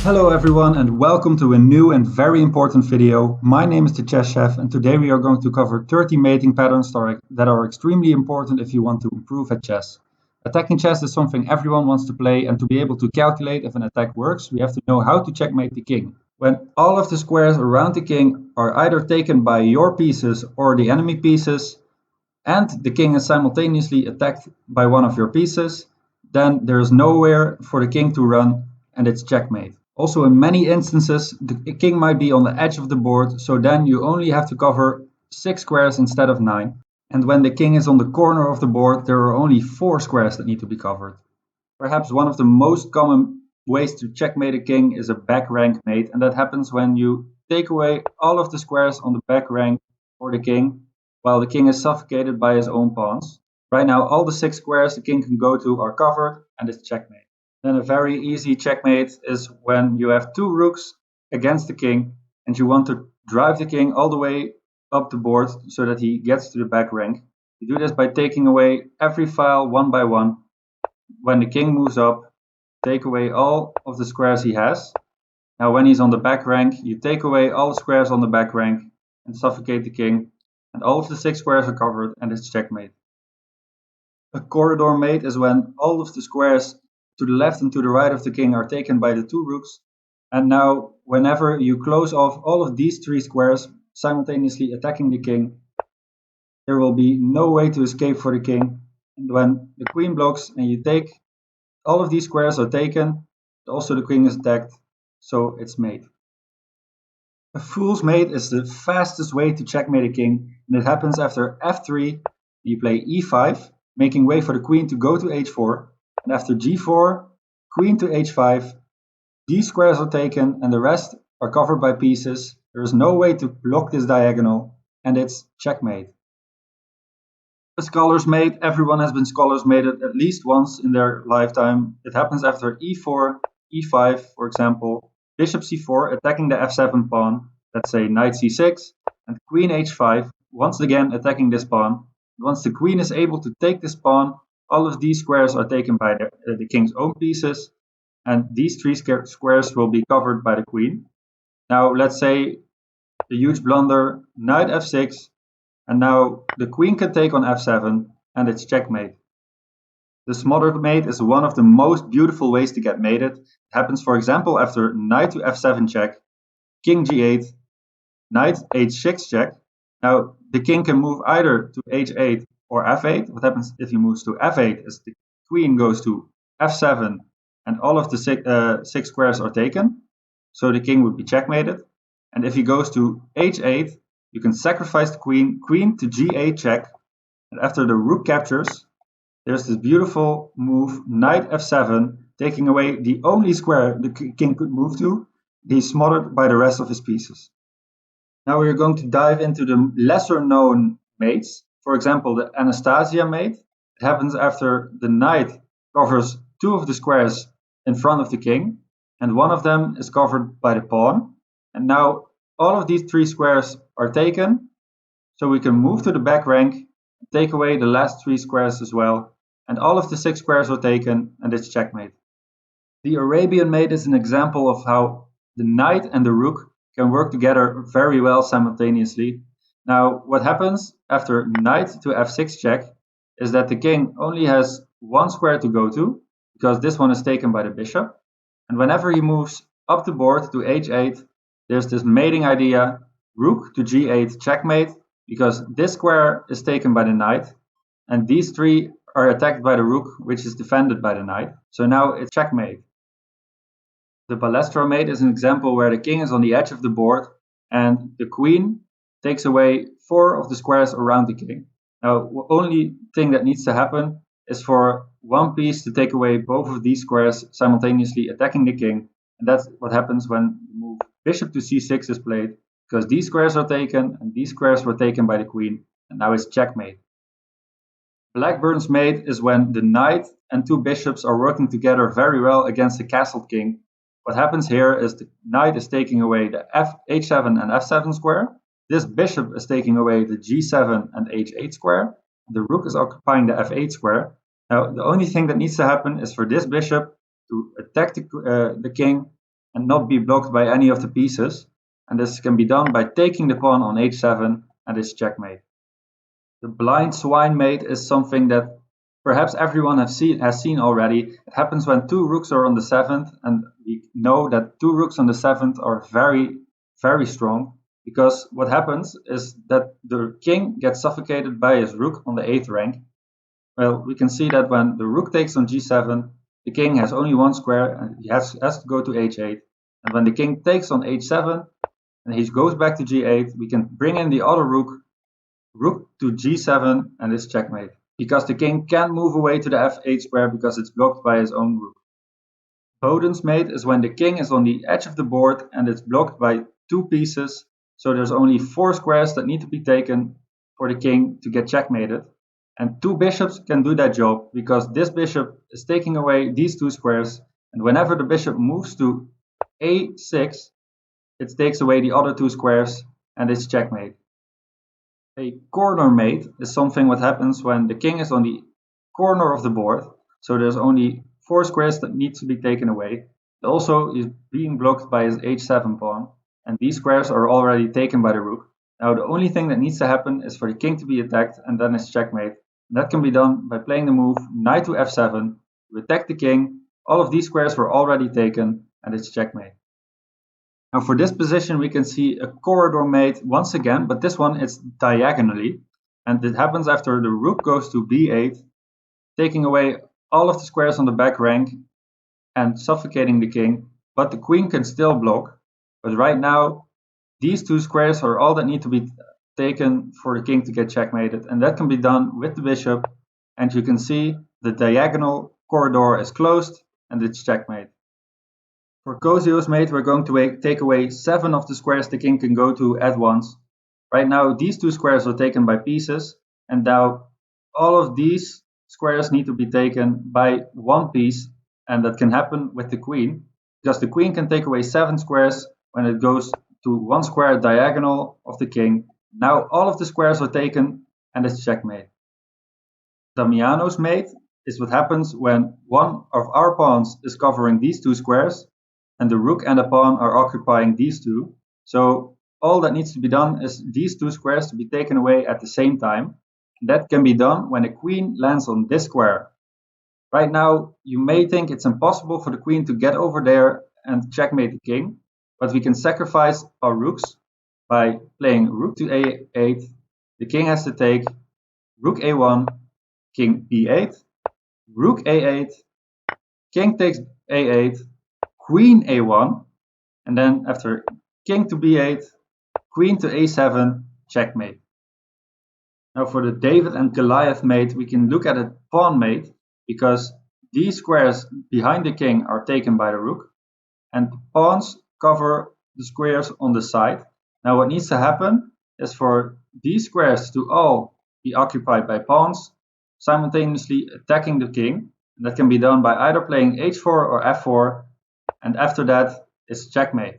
Hello everyone and welcome to a new and very important video. My name is the Chess Chef and today we are going to cover 30 mating patterns that are extremely important if you want to improve at chess. Attacking chess is something everyone wants to play, and to be able to calculate if an attack works, we have to know how to checkmate the king. When all of the squares around the king are either taken by your pieces or the enemy pieces, and the king is simultaneously attacked by one of your pieces, then there is nowhere for the king to run and it's checkmate. Also, in many instances, the king might be on the edge of the board, so then you only have to cover 6 squares instead of 9. And when the king is on the corner of the board, there are only 4 squares that need to be covered. Perhaps one of the most common ways to checkmate a king is a back rank mate, and that happens when you take away all of the squares on the back rank for the king, while the king is suffocated by his own pawns. Right now, all the 6 squares the king can go to are covered, and it's checkmate. Then a very easy checkmate is when you have 2 rooks against the king, and you want to drive the king all the way up the board so that he gets to the back rank. You do this by taking away every file one by one. When the king moves up, take away all of the squares he has. Now when he's on the back rank, you take away all the squares on the back rank and suffocate the king, and all of the 6 squares are covered, and it's checkmate. A corridor mate is when all of the squares to the left and to the right of the king are taken by the 2 rooks, and now whenever you close off all of these 3 squares simultaneously attacking the king, there will be no way to escape for the king. And when the queen blocks and you take all of these squares are taken, also the queen is attacked, so it's mate. A fool's mate is the fastest way to checkmate a king, and it happens after f3, you play e5, making way for the queen to go to h4, and after g4, queen to h5, these squares are taken and the rest are covered by pieces. There is no way to block this diagonal, and it's checkmate. A scholar's mate, everyone has been scholar's mated at least once in their lifetime. It happens after e4, e5, for example, bishop c4 attacking the f7 pawn, let's say knight c6, and queen h5, once again attacking this pawn. Once the queen is able to take this pawn, all of these squares are taken by the king's own pieces, and these 3 squares will be covered by the queen. Now let's say a huge blunder, knight f6, and now the queen can take on f7, and it's checkmate. The smothered mate is one of the most beautiful ways to get mated. It happens, for example, after knight to f7 check, king g8, knight h6 check. Now the king can move either to h8 or f8. What happens if he moves to f8 is the queen goes to f7, and all of the 6 squares are taken, so the king would be checkmated. And if he goes to h8, you can sacrifice the queen to g8 check, and after the rook captures, there's this beautiful move, knight f7, taking away the only square the king could move to. He's smothered by the rest of his pieces. Now we're going to dive into the lesser known mates. For example, the Anastasia mate. It happens after the knight covers 2 of the squares in front of the king, and one of them is covered by the pawn. And now all of these 3 squares are taken, so we can move to the back rank, take away the last 3 squares as well, and all of the 6 squares are taken, and it's checkmate. The Arabian mate is an example of how the knight and the rook can work together very well simultaneously. Now what happens after knight to f6 check is that the king only has 1 square to go to, because this one is taken by the bishop, and whenever he moves up the board to h8, there's this mating idea, rook to g8 checkmate, because this square is taken by the knight, and these 3 are attacked by the rook, which is defended by the knight. So now it's checkmate. The balestra mate is an example where the king is on the edge of the board, and the queen takes away 4 of the squares around the king. Now, the only thing that needs to happen is for one piece to take away both of these squares simultaneously attacking the king, and that's what happens when the move bishop to c6 is played, because these squares are taken and these squares were taken by the queen, and now it's checkmate. Blackburn's mate is when the knight and 2 bishops are working together very well against the castled king. What happens here is the knight is taking away the h7 and f7 square. This bishop is taking away the g7 and h8 square. The rook is occupying the f8 square. Now, the only thing that needs to happen is for this bishop to attack the king and not be blocked by any of the pieces. And this can be done by taking the pawn on h7, and it's checkmate. The blind swine mate is something that perhaps everyone has seen already. It happens when two rooks are on the 7th, and we know that two rooks on the 7th are very, very strong, because what happens is that the king gets suffocated by his rook on the 8th rank. Well, we can see that when the rook takes on g7, the king has only one square and he has to go to h8. And when the king takes on h7 and he goes back to g8, we can bring in the other rook to g7, and it's checkmate, because the king can't move away to the f8 square because it's blocked by his own rook. Boden's mate is when the king is on the edge of the board and it's blocked by two pieces, so there's only 4 squares that need to be taken for the king to get checkmated. And 2 bishops can do that job, because this bishop is taking away these 2 squares, and whenever the bishop moves to a6, it takes away the other 2 squares, and it's checkmate. A corner mate is something what happens when the king is on the corner of the board, so there's only 4 squares that need to be taken away. It also is being blocked by his h7 pawn, and these squares are already taken by the rook. Now the only thing that needs to happen is for the king to be attacked, and then it's checkmate. And that can be done by playing the move knight to f7 to attack the king. All of these squares were already taken, and it's checkmate. Now for this position we can see a corridor mate once again, but this one it's diagonally, and it happens after the rook goes to b8, taking away all of the squares on the back rank and suffocating the king, but the queen can still block. But right now these 2 squares are all that need to be taken for the king to get checkmated, and that can be done with the bishop, and you can see the diagonal corridor is closed and it's checkmate. For Kozio's mate, we're going to take away 7 of the squares the king can go to at once. Right now these 2 squares are taken by pieces, and now all of these squares need to be taken by one piece, and that can happen with the queen, because the queen can take away 7 squares when it goes to 1 square diagonal of the king. Now all of the squares are taken, and it's checkmate. Damiano's mate is what happens when one of our pawns is covering these 2 squares, and the rook and the pawn are occupying these 2. So all that needs to be done is these 2 squares to be taken away at the same time. That can be done when a queen lands on this square. Right now you may think it's impossible for the queen to get over there and checkmate the king, but we can sacrifice our rooks by playing rook to a8. The king has to take rook a1, king b8, rook a8, king takes a8, queen a1, and then after king to b8, queen to a7, checkmate. Now for the David and Goliath mate, we can look at a pawn mate, because these squares behind the king are taken by the rook, and the pawns cover the squares on the side. Now what needs to happen is for these squares to all be occupied by pawns, simultaneously attacking the king. And that can be done by either playing h4 or f4, and after that it's checkmate.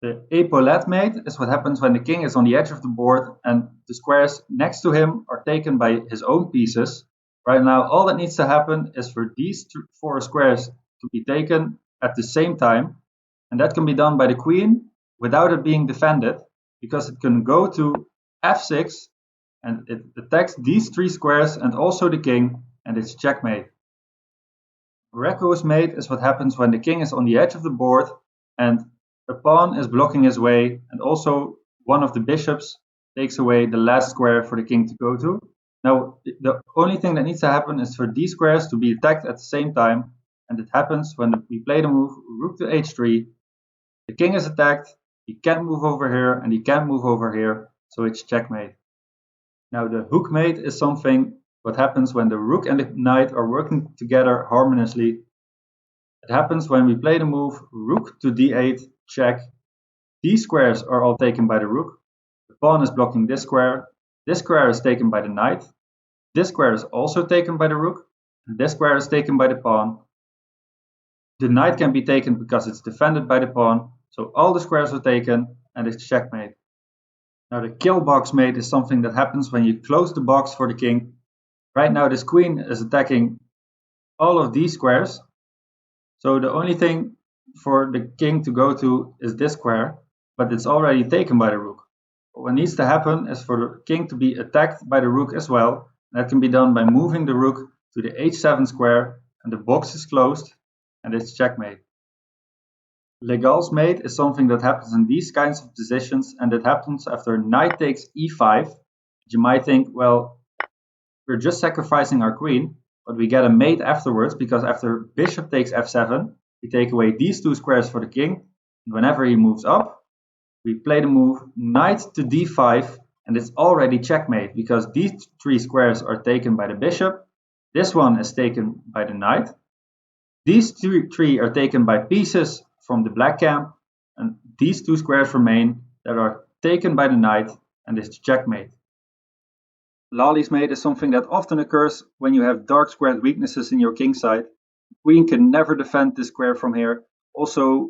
The epaulette mate is what happens when the king is on the edge of the board and the squares next to him are taken by his own pieces. Right now all that needs to happen is for these 4 squares to be taken at the same time, and that can be done by the queen without it being defended, because it can go to f6 and it attacks these 3 squares and also the king, and it's checkmate. Greco's mate is what happens when the king is on the edge of the board and a pawn is blocking his way, and also one of the bishops takes away the last square for the king to go to. Now the only thing that needs to happen is for these squares to be attacked at the same time, and it happens when we play the move rook to h3. The king is attacked, he can't move over here and he can't move over here, so it's checkmate. Now the hook mate is something what happens when the rook and the knight are working together harmoniously. It happens when we play the move rook to d8, check. These squares are all taken by the rook. The pawn is blocking this square. This square is taken by the knight. This square is also taken by the rook. And this square is taken by the pawn. The knight can be taken because it's defended by the pawn. So all the squares are taken, and it's checkmate. Now the kill box mate is something that happens when you close the box for the king. Right now this queen is attacking all of these squares. So the only thing for the king to go to is this square, but it's already taken by the rook. What needs to happen is for the king to be attacked by the rook as well. That can be done by moving the rook to the h7 square, and the box is closed, and it's checkmate. Legal's mate is something that happens in these kinds of positions, and it happens after knight takes e5. You might think, well, we're just sacrificing our queen, but we get a mate afterwards, because after bishop takes f7, we take away these two squares for the king, and whenever he moves up, we play the move knight to d5, and it's already checkmate, because these three squares are taken by the bishop, this one is taken by the knight, these three are taken by pieces from the black camp, and these two squares remain that are taken by the knight, and it's checkmate. Lali's mate is something that often occurs when you have dark squared weaknesses in your king side. Queen can never defend this square from here. Also,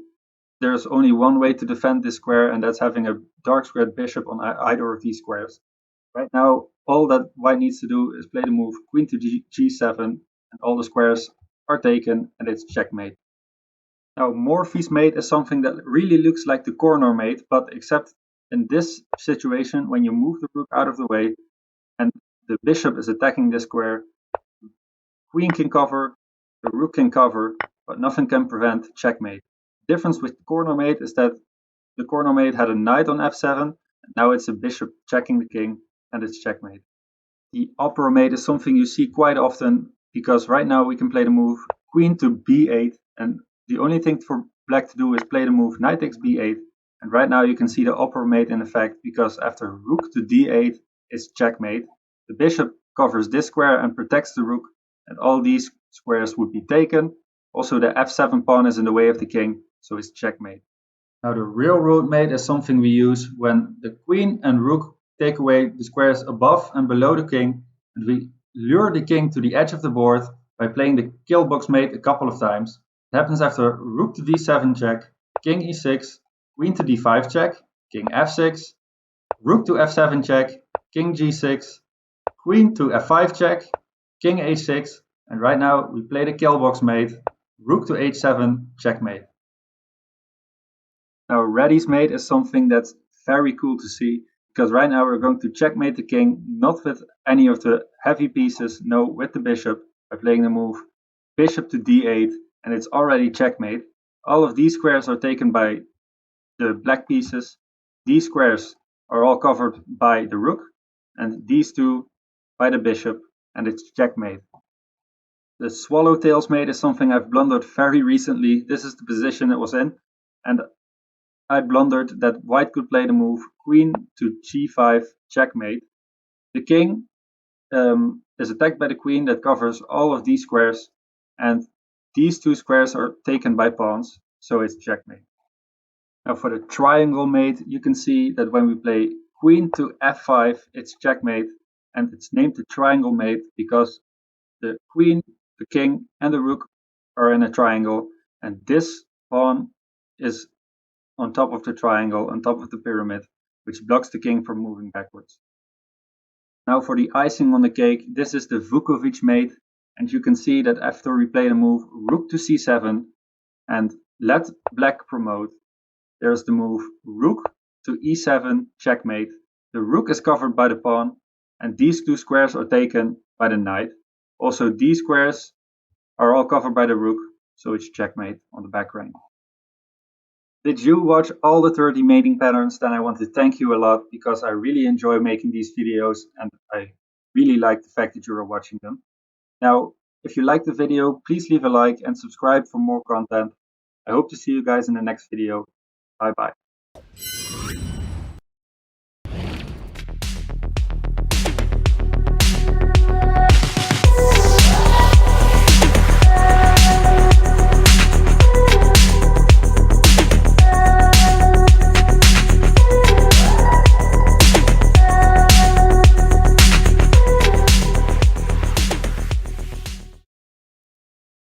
there's only one way to defend this square, and that's having a dark squared bishop on either of these squares. Right now, all that white needs to do is play the move queen to g7, and all the squares are taken, and it's checkmate. Now, Morphy's mate is something that really looks like the corner mate, but except in this situation, when you move the rook out of the way, and the bishop is attacking this square, queen can cover, the rook can cover, but nothing can prevent checkmate. The difference with the corner mate is that the corner mate had a knight on f7, and now it's a bishop checking the king, and it's checkmate. The opera mate is something you see quite often, because right now we can play the move queen to b8, and the only thing for black to do is play the move knight takes b8, and right now you can see the opera mate in effect, because after rook to d8 is checkmate. The bishop covers this square and protects the rook, and all these squares would be taken. Also, the f7 pawn is in the way of the king, so it's checkmate. Now, the railroad mate is something we use when the queen and rook take away the squares above and below the king, and we lure the king to the edge of the board by playing the kill box mate a couple of times. It happens after rook to d7 check, king e6, queen to d5 check, king f6, rook to f7 check, king g6, queen to f5 check, king h6, and right now we play the kill box mate, rook to h7, checkmate. Now, Reddy's mate is something that's very cool to see, because right now we're going to checkmate the king, not with any of the heavy pieces, no, with the bishop, by playing the move bishop to d8, and it's already checkmate. All of these squares are taken by the black pieces. These squares are all covered by the rook, and these two by the bishop, and it's checkmate. The swallowtails mate is something I've blundered very recently. This is the position it was in, and I blundered that white could play the move queen to g5 checkmate. The king is attacked by the queen that covers all of these squares, and these two squares are taken by pawns, so it's checkmate. Now, for the triangle mate, you can see that when we play queen to f5, it's checkmate, and it's named the triangle mate because the queen, the king, and the rook are in a triangle, and this pawn is on top of the triangle, on top of the pyramid, which blocks the king from moving backwards. Now, for the icing on the cake, this is the Vukovic mate, and you can see that after we play the move rook to c7 and let black promote, there's the move rook to e7 checkmate. The rook is covered by the pawn, and these two squares are taken by the knight. Also, these squares are all covered by the rook, so it's checkmate on the back rank. Did you watch all the 30 mating patterns? Then I want to thank you a lot, because I really enjoy making these videos, and I really like the fact that you are watching them. Now, if you liked the video, please leave a like and subscribe for more content. I hope to see you guys in the next video. Bye bye.